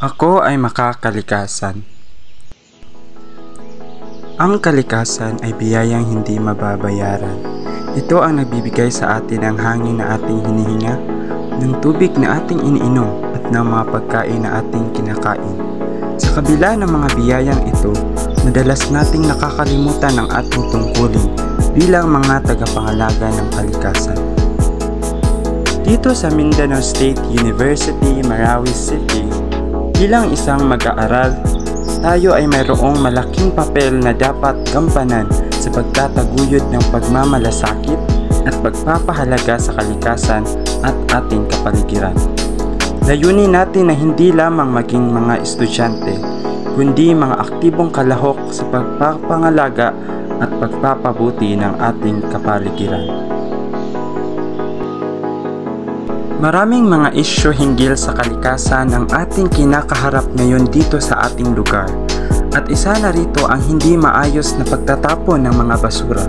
Ako ay makakalikasan. Ang kalikasan ay biyayang hindi mababayaran. Ito ang nagbibigay sa atin ng hangin na ating hinihinga, ng tubig na ating iniinom at ng mga pagkain na ating kinakain. Sa kabila ng mga biyayang ito, madalas nating nakakalimutan ang ating tungkulin bilang mga tagapangalaga ng kalikasan. Dito sa Mindanao State University, Marawi City, bilang isang mag-aaral, tayo ay mayroong malaking papel na dapat gampanan sa pagtataguyod ng pagmamalasakit at pagpapahalaga sa kalikasan at ating kapaligiran. Layunin natin na hindi lamang maging mga estudyante, kundi mga aktibong kalahok sa pagpapangalaga at pagpapabuti ng ating kapaligiran. Maraming mga isyu hinggil sa kalikasan ang ating kinakaharap ngayon dito sa ating lugar, at isa na rito ang hindi maayos na pagtatapon ng mga basura.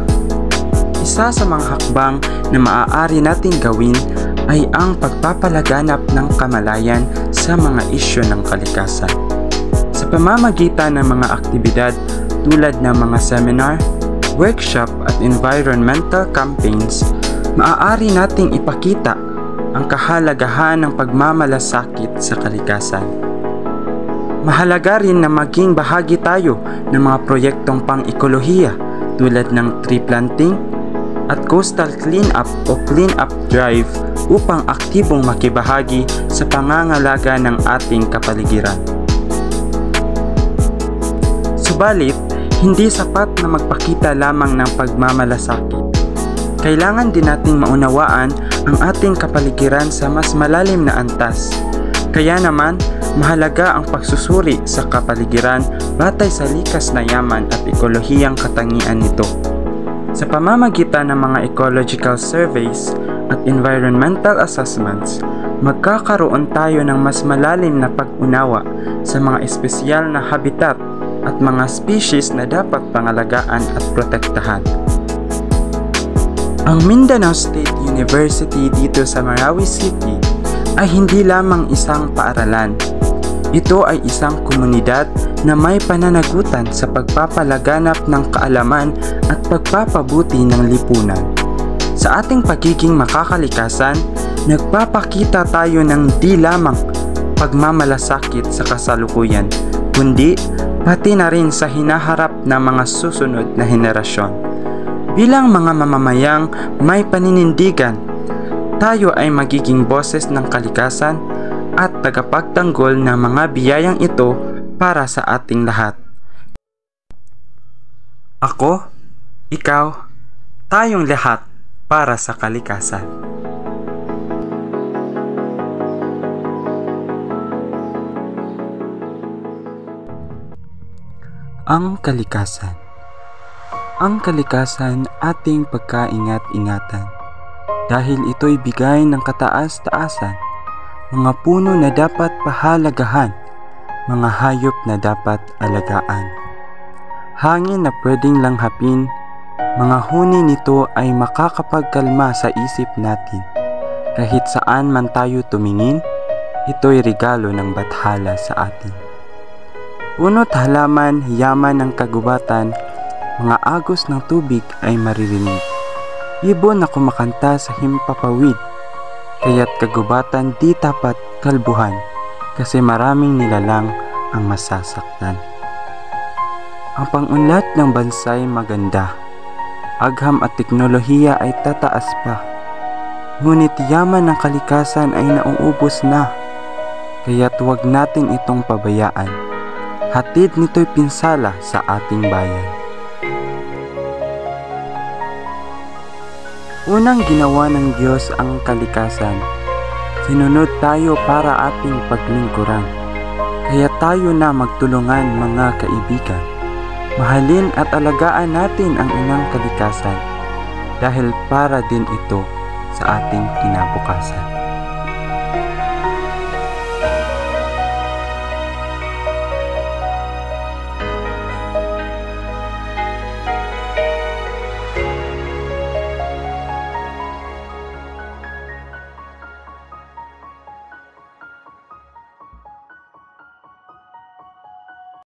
Isa sa mga hakbang na maaari nating gawin ay ang pagpapalaganap ng kamalayan sa mga isyu ng kalikasan. Sa pamamagitan ng mga aktibidad tulad ng mga seminar, workshop at environmental campaigns, maaari nating ipakita ang kahalagahan ng pagmamalasakit sa kalikasan. Mahalaga rin na maging bahagi tayo ng mga proyektong pang-ekolohiya tulad ng tree planting at coastal cleanup o cleanup drive upang aktibong makibahagi sa pangangalaga ng ating kapaligiran. Subalit, hindi sapat na magpakita lamang ng pagmamalasakit. Kailangan din nating maunawaan ang ating kapaligiran sa mas malalim na antas. Kaya naman, mahalaga ang pagsusuri sa kapaligiran batay sa likas na yaman at ekolohiyang katangian nito. Sa pamamagitan ng mga ecological surveys at environmental assessments, magkakaroon tayo ng mas malalim na pag-unawa sa mga espesyal na habitat at mga species na dapat pangalagaan at protektahan. Ang Mindanao State University dito sa Marawi City ay hindi lamang isang paaralan. Ito ay isang komunidad na may pananagutan sa pagpapalaganap ng kaalaman at pagpapabuti ng lipunan. Sa ating pagiging makakalikasan, nagpapakita tayo ng di lamang pagmamalasakit sa kasalukuyan, kundi pati na rin sa hinaharap ng mga susunod na henerasyon. Bilang mga mamamayang may paninindigan, tayo ay magiging boses ng kalikasan at tagapagtanggol ng mga biyayang ito para sa ating lahat. Ako, ikaw, tayong lahat para sa kalikasan. Ang kalikasan. Ang kalikasan ating pagkaingat-ingatan dahil ito'y bigay ng kataas-taasan, mga puno na dapat pahalagahan, mga hayop na dapat alagaan, hangin na pwedeng langhapin, mga huni nito ay makakapagkalma sa isip natin. Kahit saan man tayo tumingin, ito'y regalo ng bathala sa atin. Puno't halaman, yaman ng kagubatan, mga agos ng tubig ay maririnig. Ibon na kumakanta sa himpapawid, kaya't kagubatan di tapat kalbuhan, kasi maraming nilalang ang masasaktan. Ang pangunlad ng bansa'y maganda, agham at teknolohiya ay tataas pa, ngunit yaman ng kalikasan ay nauubos na, kaya't huwag natin itong pabayaan. Hatid nito'y pinsala sa ating bayan. Unang ginawa ng Diyos ang kalikasan. Sinunod tayo para ating paglingkuran. Kaya tayo na magtulungan mga kaibigan. Mahalin at alagaan natin ang inang kalikasan dahil para din ito sa ating kinabukasan.